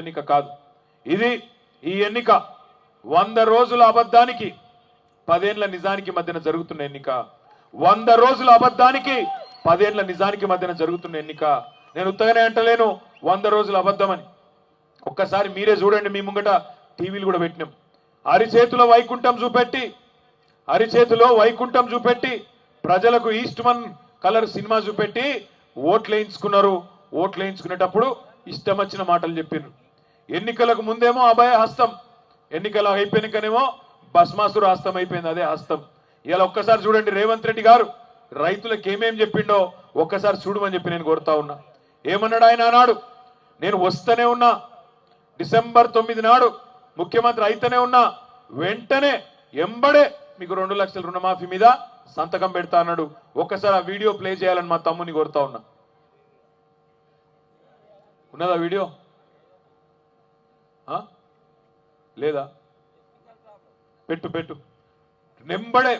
ఎన్నిక కాదు ఇది. ఈ ఎన్నిక 100 రోజుల అబద్ధానికి 10 ఏళ్ల నిజానికి మధ్యన జరుగుతున్న ఎన్నిక. 100 రోజుల అబద్ధానికి 10 ఏళ్ల నిజానికి మధ్యన జరుగుతున్న ఎన్నిక. నేను ఉత్తగానే అంటలేను 100 రోజుల అబద్ధమని. ఒక్కసారి మీరే చూడండి, మీ ముంగట టీవీలు కూడా పెట్టినాం. అరిచేతిలో వైకుంఠం చూపెట్టి ప్రజలకు ఈస్ట్మన్ కలర్ సినిమా చూపెట్టి ఓట్లు వేయించుకున్నారు. ఓట్లు వేయించుకునేటప్పుడు ఇష్టం వచ్చిన మాటలు చెప్పారు. ఎన్నికలకు ముందేమో అభయ హస్తం, ఎన్నికలు అయిపోయినాకనేమో భస్మాసుర హస్తం అయిపోయింది. అదే హస్తం. ఇలా ఒక్కసారి చూడండి, రేవంత్ రెడ్డి గారు రైతులకు ఏమేం చెప్పిండో ఒక్కసారి చూడమని చెప్పి నేను కోరుతా ఉన్నా. ఏమన్నాడు ఆయన ఆనాడు? నేను వస్తూనే ఉన్నా, డిసెంబర్ 9 నాడు ముఖ్యమంత్రి అయితేనే ఉన్నా, వెంటనే ఎంబడే మీకు 2 లక్షల రుణమాఫీ మీద సంతకం పెడతా అన్నాడు. ఒక్కసారి ఆ వీడియో ప్లే చేయాలని మా తమ్ముని కోరుతా ఉన్నా. ఉన్నదా వీడియో? లేదా? పెట్టు. నెంబడే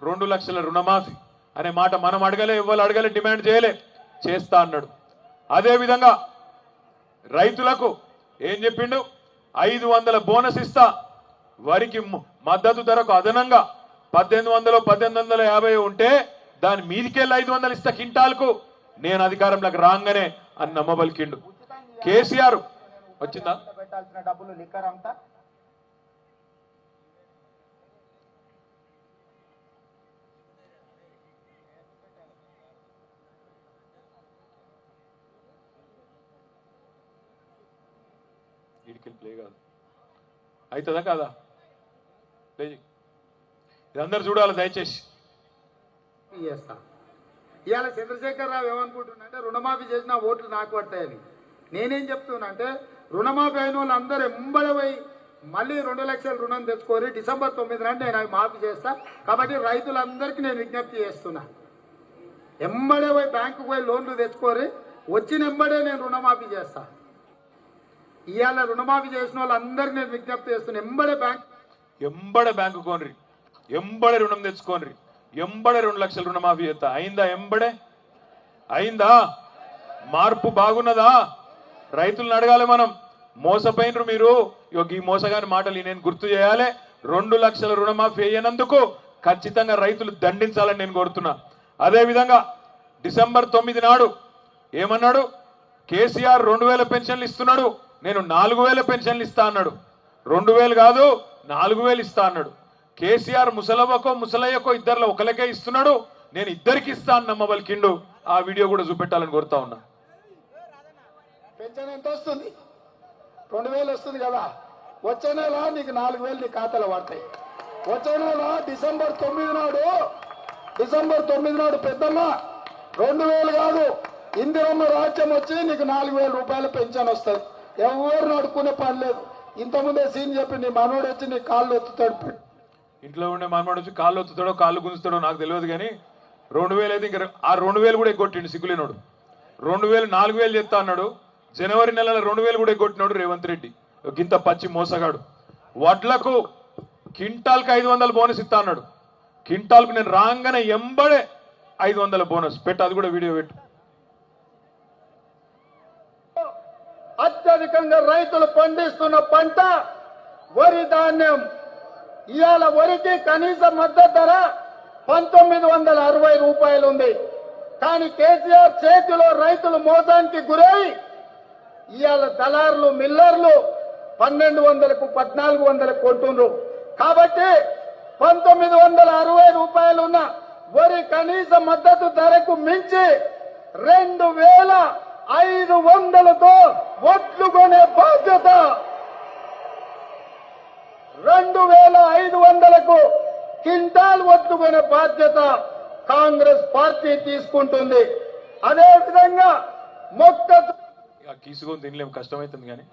2 లక్షల రుణమాఫీ అనే మాట మనం అడగలే, ఎవరు అడగలే, డిమాండ్ చేయలే, చేస్తా అన్నాడు. అదేవిధంగా రైతులకు ఏం చెప్పిండు? 500 బోనస్ ఇస్తా, వరికి మద్దతు ధరకు అదనంగా 1800 1850 ఉంటే దాని మీదికెళ్ళి 500 ఇస్తా కింటాల్కు, నేను అధికారంలోకి రాగానే అని నమ్మబలికిండు. కేసీఆర్ వచ్చిందా? పెట్టాల్సిన డబ్బులు లిక్కర్ అంతా ప్లే కాదు, అవుతుందా కాదా? ఇదందరూ చూడాలి దయచేసి. చేస్తా. ఇవాళ చంద్రశేఖరరావు ఏమనుకుంటున్నాంటే రుణమాఫీ చేసిన ఓట్లు నాకు పడతాయని. నేనేం చెప్తున్నా అంటే రుణమాఫీ అయిన వాళ్ళు అందరూ ఎంబడి పోయి మళ్ళీ 2 లక్షల రుణం తెచ్చుకొని డిసెంబర్ 9 నాడు నేను అవి మాఫీ చేస్తా. కాబట్టి రైతులందరికీ నేను విజ్ఞప్తి చేస్తున్నా, ఎంబడే పోయి బ్యాంకుకు పోయి లోన్లు తెచ్చుకొని వచ్చిన ఎంబడే నేను రుణమాఫీ చేస్తా. ఇవాళ రుణమాఫీ చేసిన వాళ్ళందరికీ నేను విజ్ఞప్తి చేస్తున్నా, ఎంబడే బ్యాంకు కోనరి, ఎంబడే రుణం తెచ్చుకోనరి, ఎంబడే 2 లక్షల రుణమాఫీ చేస్తా. అయిందా? ఎంబడే అయిందా? మార్పు బాగున్నదా? రైతులను అడగాలి మనం. మోసపోయినరు మీరు. ఈ మోసగాని మాటలు నేను గుర్తు చేయాలి. 2 లక్షల రుణమాఫీ అయ్యేనందుకు ఖచ్చితంగా రైతులు దండించాలని నేను కోరుతున్నా. అదేవిధంగా డిసెంబర్ 9 నాడు ఏమన్నాడు? కేసీఆర్ 2000 పెన్షన్లు ఇస్తున్నాడు, నేను 4000 పెన్షన్లు ఇస్తా అన్నాడు. 2000 కాదు 4000 ఇస్తా అన్నాడు. కేసీఆర్ ముసలవ్వకో ముసలయ్యకో ఇద్దరిలో ఒకరికే ఇస్తున్నాడు, నేను ఇద్దరికి ఇస్తా అని నమ్మబలికిండు. ఆ వీడియో కూడా చూపెట్టాలని కోరుతా ఉన్నా. పెన్షన్ ఎంత వస్తుంది? 2000 వస్తుంది కదా. వచ్చే నెల నీకు 4000 నీ ఖాతాలో పడతాయి. వచ్చే నెల డిసెంబర్ 9 నాడు పెద్దమ్మ 2000 కాదు, ఇందిరమ్మ రాజ్యం వచ్చి నీకు 4000 రూపాయల పెన్షన్ వస్తుంది. ఎవరు నడుకునే పని లేదు. ఇంతకుముందే సీన్ చెప్పి నీ మనోడు వచ్చి నీ కాళ్ళు ఒత్తుతాడు. ఇంట్లో ఉండే మనోడు వచ్చి కాళ్ళు ఒత్తుతాడో కాళ్ళు గుంజుతాడో నాకు తెలియదు, కానీ 2000 అయితే ఇంకా ఆ 2000 కూడా ఎగ్గొట్టిండు సిగ్గులేనోడు. 2000 4000 చెప్తా అన్నాడు. జనవరి నెలలో 2000 కూడా ఎగ్గొట్టినాడు రేవంత్ రెడ్డి, గింత పచ్చి మోసగాడు. వడ్లకు కింటాల్కి 500 బోనస్ ఇస్తా అన్నాడు. కింటాల్కు నేను రాగానే ఎంబడే 500 బోనస్ పెట్టు. అది కూడా వీడియో పెట్టు. అత్యధికంగా రైతులు పండిస్తున్న పంట వరి ధాన్యం. ఇవాళ వరికి కనీస మద్దతు ధర 1960 రూపాయలు ఉంది. కానీ కేసీఆర్ చేతిలో రైతులు మోసానికి గురై ఇవాళ దళారులు మిల్లర్లు 1200కు 1400కు కొంటున్నారు. కాబట్టి 1960 రూపాయలు ఉన్న వరి కనీస మద్దతు ధరకు మించి 2500తో ఒట్లు కొనే బాధ్యత, 2500కు కింటాల్ ఒట్లు కొనే బాధ్యత కాంగ్రెస్ పార్టీ తీసుకుంటుంది. అదేవిధంగా తీసుకొని తినలేము, కష్టమవుతుంది. కానీ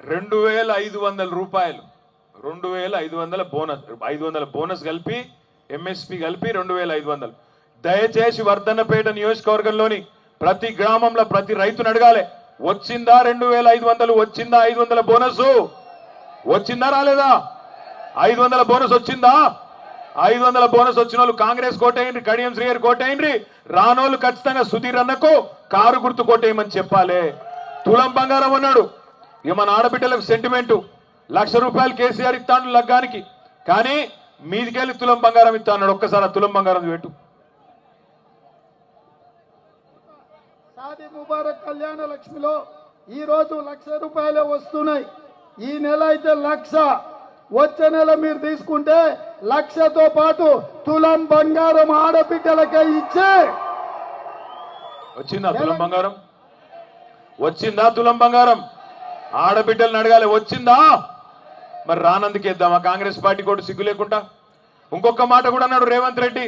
2500 రూపాయలు, 2500 బోనస్, 500 బోనస్ కలిపి ఎంఎస్పి కలిపి 2500. దయచేసి వర్ధన్నపేట నియోజకవర్గంలోని ప్రతి గ్రామంలో ప్రతి రైతును అడగాలి, వచ్చిందా 2500? వచ్చిందా 500 బోనస్? వచ్చిందా రాలేదా? 500 బోనస్ వచ్చిందా? 500 బోనస్ వచ్చిన వాళ్ళు కాంగ్రెస్ కోటేయండి, కడియం శ్రీ గారు కోటేయండి. రానోళ్ళు ఖచ్చితంగా సుధీర్ అన్నకు కారు గుర్తు కోటేయమని చెప్పాలి. తులం బంగారం అన్నాడు. ఇక మన ఆడబిడ్డలకు సెంటిమెంటు 1,00,000 రూపాయలు కేసీఆర్ ఇస్తాడు లగ్గానికి, కానీ మీదికెళ్ళి తులం బంగారం ఇస్తా అన్నాడు. ఒక్కసారి ఆ తులం బంగారం పెట్టు. షాదీ ముబారక్ కళ్యాణ లక్ష్మిలో ఈ రోజు 1,00,000 రూపాయలే వస్తున్నాయి. ఈ నెల అయితే 1,00,000, వచ్చే నెల మీరు తీసుకుంటే 1,00,000తో పాటు తులం బంగారం ఆడబిడ్డలకే ఇచ్చే. వచ్చిందా తులం బంగారం? వచ్చిందా తులం బంగారం? ఆడబిడ్డలను అడగాలి, వచ్చిందా? మరి రానందుకేద్దామా కాంగ్రెస్ పార్టీ కూడా సిగ్గు లేకుండా? ఇంకొక మాట కూడా అన్నాడు రేవంత్ రెడ్డి,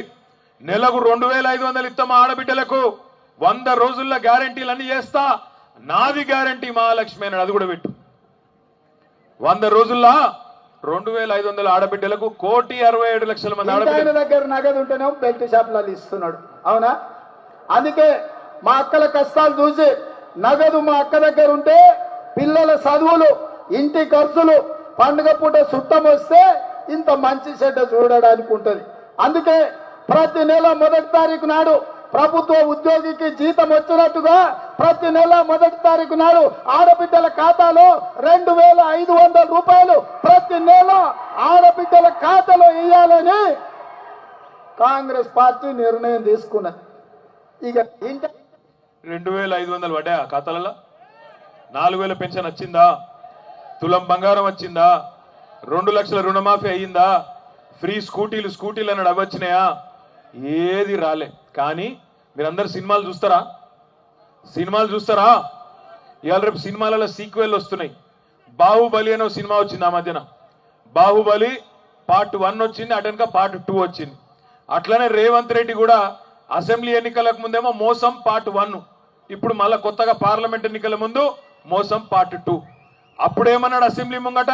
నెలకు 2,500 ఇస్తామా ఆడబిడ్డలకు, 100 రోజుల్లో గ్యారంటీలు అన్ని చేస్తా, నాది గ్యారంటీ మహాలక్ష్మి అన్నాడు. అది కూడా పెట్టు. 100 రోజుల్లో 2,500 ఆడబిడ్డలకు 1,67,00,000 మంది ఆడబిడ్డల దగ్గర నగదు ఉంటేనే బెల్ట్ షాపులలో ఇస్తున్నాడు. అవునా? అందుకే మా అక్కల కష్టాలు చూసి నగదు మా అక్క దగ్గర ఉంటే పిల్లల చదువులు, ఇంటి ఖర్చులు, పండుగ పూట చుట్టం వస్తే ఇంత మంచి చెడ్డ చూడడానికి ఉంటుంది. అందుకే ప్రతి నెల 1వ తారీఖు నాడు ప్రభుత్వ ఉద్యోగికి జీతం వచ్చినట్టుగా ప్రతి నెల 1వ తారీఖు నాడు ఆడబిడ్డల ఖాతాలో 2,500 రూపాయలు ప్రతి నెల ఆడబిడ్డల ఖాతాలో ఇవ్వాలని కాంగ్రెస్ పార్టీ నిర్ణయం తీసుకున్నది. ఇక 2,500 పడ్డా ఖాతాలలో? 4,000 పెన్షన్ వచ్చిందా? తులం బంగారం వచ్చిందా? 2 లక్షల రుణమాఫీ అయ్యిందా? ఫ్రీ స్కూటీలు అన్నాడు, అవి వచ్చినాయా? ఏది రాలే. కానీ మీరందరు సినిమాలు చూస్తారా? ఇవాళ రేపు సినిమాలలో సీక్వెల్ వస్తున్నాయి. బాహుబలి అనే సినిమా వచ్చింది ఆ మధ్యన. బాహుబలి పార్ట్ 1 వచ్చింది, అటెనక పార్ట్ 2 వచ్చింది. అట్లనే రేవంత్ రెడ్డి కూడా అసెంబ్లీ ఎన్నికలకు ముందేమో మోసం పార్ట్ 1, ఇప్పుడు మళ్ళా కొత్తగా పార్లమెంట్ ఎన్నికల ముందు మోసం పార్ట్ 2. అప్పుడేమన్నాడు అసెంబ్లీ ముంగట,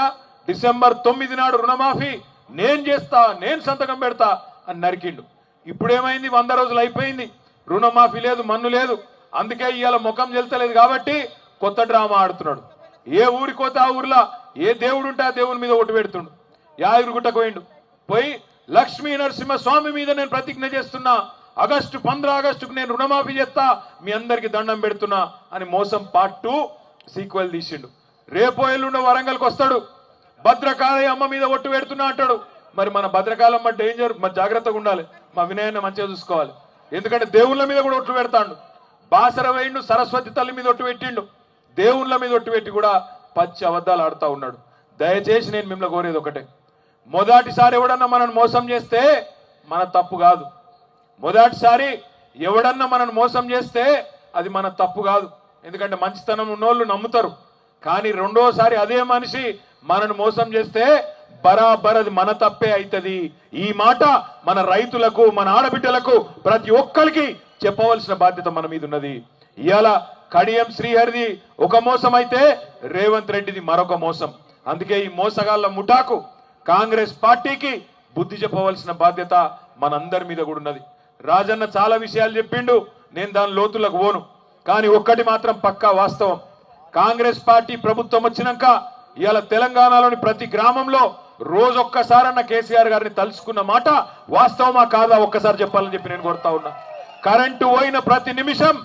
డిసెంబర్ 9 నాడు రుణమాఫీ నేను చేస్తా, నేను సంతకం పెడతా అని నరికిండు. ఇప్పుడేమైంది? 100 రోజులు అయిపోయింది, రుణమాఫీ లేదు, మన్ను లేదు. అందుకే ఇవాళ ముఖం చెల్తలేదు కాబట్టి కొత్త డ్రామా ఆడుతున్నాడు. ఏ ఊరికి పోతే ఆ ఊర్లో ఏ దేవుడు ఉంటే ఆ దేవుని మీద ఓటు పెడుతుండు. యాదగిరిగుట్టకు పోయిండు, పోయి లక్ష్మీ నరసింహస్వామి మీద నేను ప్రతిజ్ఞ చేస్తున్నా, 15 ఆగస్టుకు నేను రుణమాఫీ చేస్తా, మీ అందరికి దండం పెడుతున్నా అని మోసం పార్ట్ 2 సీక్వెల్ తీసిండు. రేపో ఎల్లుండో వరంగల్కి వస్తాడు, భద్రకాళి అమ్మ మీద ఒట్టు పెడుతున్నా అంటాడు. మరి మన భద్రకాళమ్మ డేంజర్, మరి జాగ్రత్తగా ఉండాలి, మా వినయాన్ని మంచిగా చూసుకోవాలి. ఎందుకంటే దేవుళ్ళ మీద కూడా ఒట్టు పెడతాడు. బాసర వేయిండు, సరస్వతి తల్లి మీద ఒట్టు పెట్టిండు, దేవుళ్ళ మీద ఒట్టు పెట్టి కూడా పచ్చి అబద్ధాలు ఆడుతూ ఉన్నాడు. దయచేసి నేను మిమ్మల్ని కోరేది ఒకటే, మొదటిసారి ఎవడన్నా మనల్ని మోసం చేస్తే మన తప్పు కాదు. మొదటిసారి ఎవడన్నా మనల్ని మోసం చేస్తే అది మన తప్పు కాదు, ఎందుకంటే మంచితనం ఉన్నోళ్ళు నమ్ముతారు. కానీ రెండోసారి అదే మనిషి మనను మోసం చేస్తే బరాబర్ అది మన తప్పే అవుతుంది. ఈ మాట మన రైతులకు, మన ఆడబిడ్డలకు, ప్రతి ఒక్కరికి చెప్పవలసిన బాధ్యత మన మీద ఉన్నది. ఇవాళ కడియం శ్రీహరిది ఒక మోసం అయితే రేవంత్ రెడ్డిది మరొక మోసం. అందుకే ఈ మోసగాళ్ల ముఠాకు కాంగ్రెస్ పార్టీకి బుద్ధి చెప్పవలసిన బాధ్యత మనందరి మీద కూడా ఉన్నది. రాజన్న చాలా విషయాలు చెప్పిండు, నేను దాని లోతులకు పోను. కానీ ఒక్కటి మాత్రం పక్కా వాస్తవం, కాంగ్రెస్ పార్టీ ప్రభుత్వం వచ్చినాక ఇవాళ తెలంగాణలోని ప్రతి గ్రామంలో రోజొక్కసారన్న కేసీఆర్ గారిని తలుచుకున్న మాట వాస్తవమా కాదా ఒక్కసారి చెప్పాలని చెప్పి నేను కోరుతా ఉన్నా. కరెంటు పోయిన ప్రతి నిమిషం